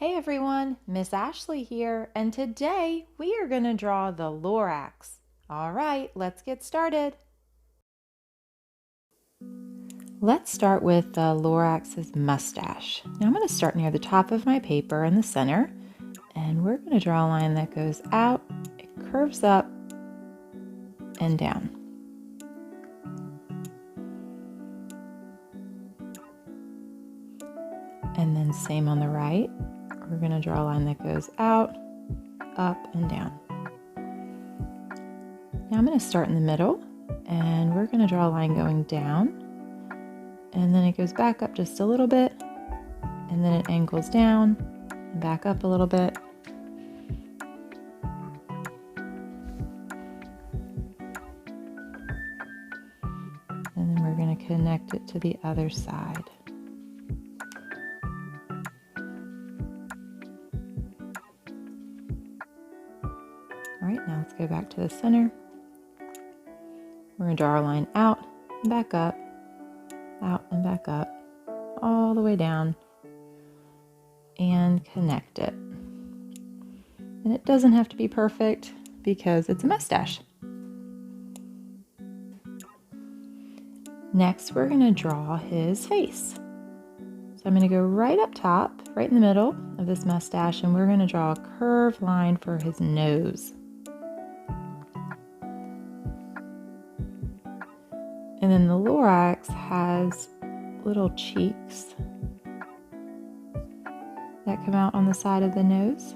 Hey everyone, Miss Ashley here, and today we are going to draw the Lorax. All right, let's get started. Let's start with the Lorax's mustache. Now I'm going to start near the top of my paper in the center, and we're going to draw a line that goes out, it curves up and down. And then same on the right. We're going to draw a line that goes out, up, and down. Now I'm going to start in the middle, and we're going to draw a line going down, and then it goes back up just a little bit, and then it angles down, and back up a little bit. And then we're going to connect it to the other side. All right, now let's go back to the center. We're going to draw our line out and back up, out and back up, all the way down, and connect it. And it doesn't have to be perfect because it's a mustache. Next, we're going to draw his face. So I'm going to go right up top, right in the middle of this mustache, and we're going to draw a curved line for his nose. And then the Lorax has little cheeks that come out on the side of the nose.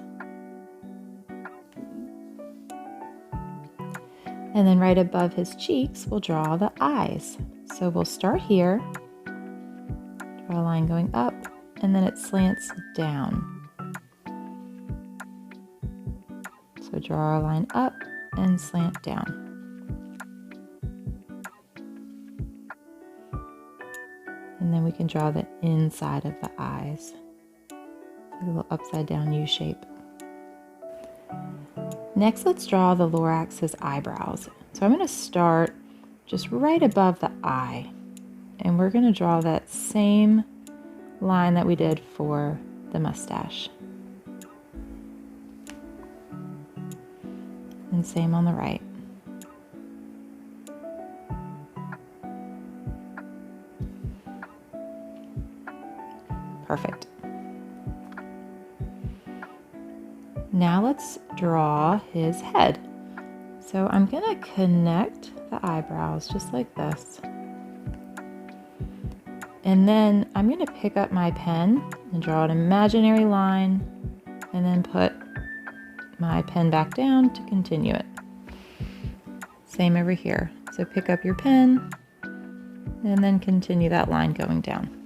And then right above his cheeks, we'll draw the eyes. So we'll start here, draw a line going up, and then it slants down. So draw a line up and slant down. And then we can draw the inside of the eyes, a little upside down U shape. Next, let's draw the Lorax's eyebrows. So I'm going to start just right above the eye, and we're going to draw that same line that we did for the mustache. And same on the right. Perfect. Now let's draw his head. So I'm going to connect the eyebrows just like this. And then I'm going to pick up my pen and draw an imaginary line, and then put my pen back down to continue it. Same over here. So pick up your pen and then continue that line going down.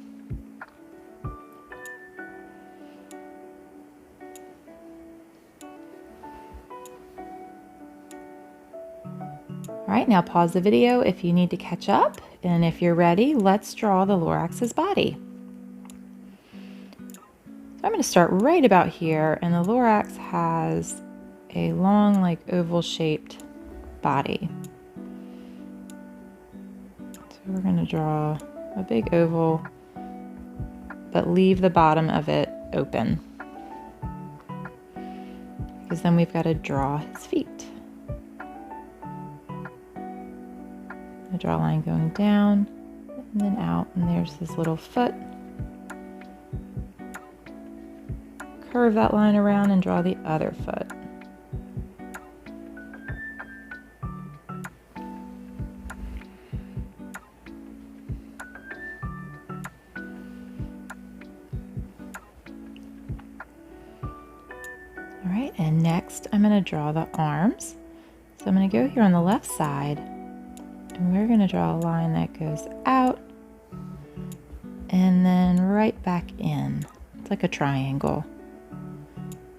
All right, now pause the video if you need to catch up, and if you're ready, let's draw the Lorax's body. So I'm going to start right about here, and the Lorax has a long, like oval-shaped body. So we're going to draw a big oval, but leave the bottom of it open, because then we've got to draw his feet. I draw a line going down and then out, and there's his little foot. Curve that line around and draw the other foot. All right, and next I'm going to draw the arms. So I'm going to go here on the left side, and we're going to draw a line that goes out and then right back in. It's like a triangle.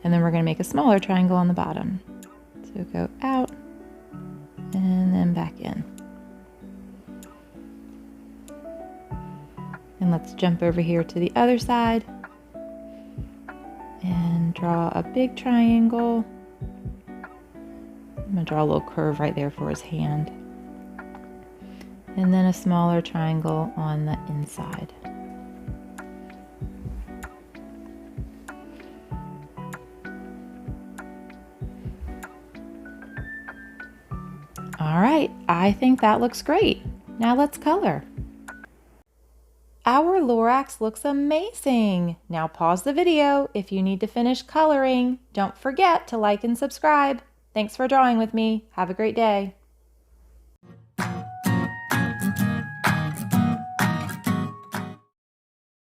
And then we're going to make a smaller triangle on the bottom. So go out and then back in. And let's jump over here to the other side and draw a big triangle. I'm going to draw a little curve right there for his hand. And then a smaller triangle on the inside. All right, I think that looks great. Now let's color. Our Lorax looks amazing. Now pause the video if you need to finish coloring. Don't forget to like and subscribe. Thanks for drawing with me. Have a great day.